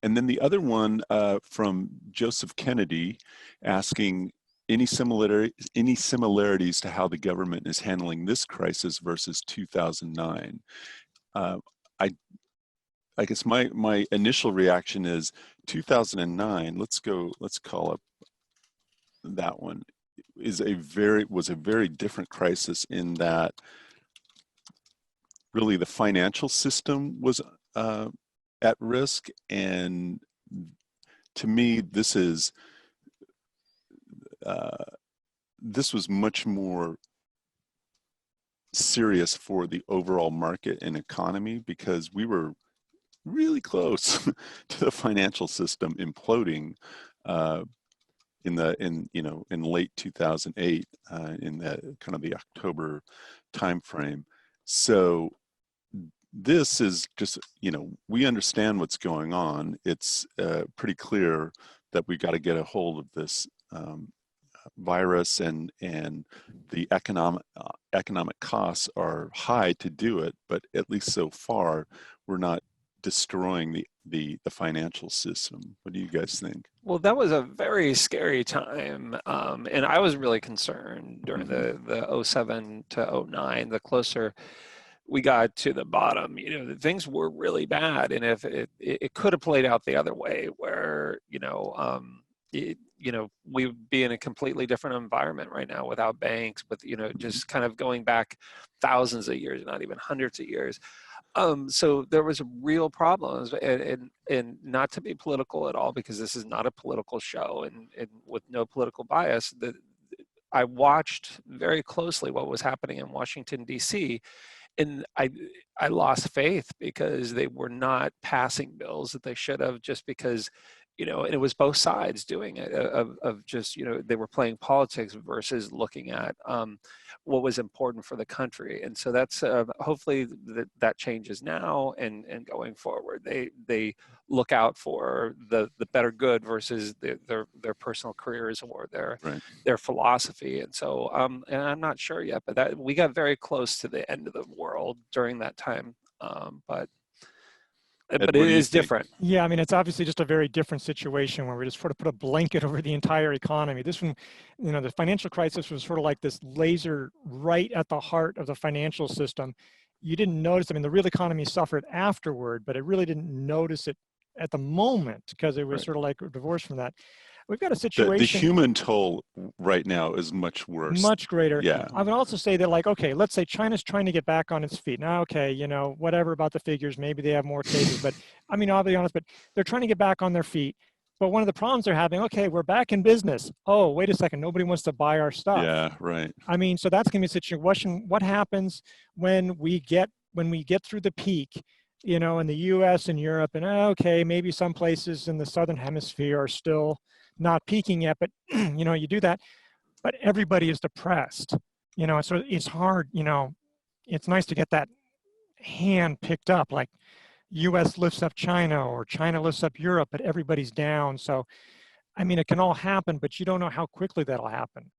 And then the other one from Joseph Kennedy asking any similarities to how the government is handling this crisis versus 2009. Uh, I I guess my initial reaction is 2009. Let's call up that one. Was a very different crisis in that really the financial system was at risk, and to me this was much more serious for the overall market and economy because we were really close to the financial system imploding in late 2008 in the kind of the October timeframe. So this is just, we understand what's going on. It's pretty clear that we got to get a hold of this virus, and the economic costs are high to do it, but at least so far we're not destroying the financial system. What do you guys think? Well, that was a very scary time, and I was really concerned during the 07 to 09. The closer we got to the bottom, things were really bad, and if it could have played out the other way, where we'd be in a completely different environment right now without banks, with just kind of going back thousands of years, not even hundreds of years. So there was real problems, and not to be political at all, because this is not a political show, and with no political bias, I watched very closely what was happening in Washington, D.C., and I lost faith because they were not passing bills that they should have, just because, and it was both sides doing it, of just, they were playing politics versus looking at what was important for the country. And so that's hopefully that changes now, and going forward, they look out for the better good versus their personal careers or their philosophy. And so and I'm not sure yet, but we got very close to the end of the world during that time, but it is different. Yeah, I mean, it's obviously just a very different situation where we just sort of put a blanket over the entire economy. This one, the financial crisis was sort of like this laser right at the heart of the financial system. You didn't notice, I mean, the real economy suffered afterward, but it really didn't notice it at the moment because it was sort of like divorced from that. We've got a situation. The human toll right now is much worse. Much greater. Yeah. I would also say that, like, okay, let's say China's trying to get back on its feet. Now, okay, whatever about the figures, maybe they have more cases, but I mean, I'll be honest, but they're trying to get back on their feet. But one of the problems they're having, okay, we're back in business. Oh, wait a second, nobody wants to buy our stuff. Yeah, right. I mean, so that's gonna be a situation. What happens when we get through the peak, in the US and Europe, and okay, maybe some places in the Southern Hemisphere are still not peaking yet, but you do that, but everybody is depressed, so it's hard, it's nice to get that hand picked up, like US lifts up China or China lifts up Europe, but everybody's down. So, I mean, it can all happen, but you don't know how quickly that'll happen.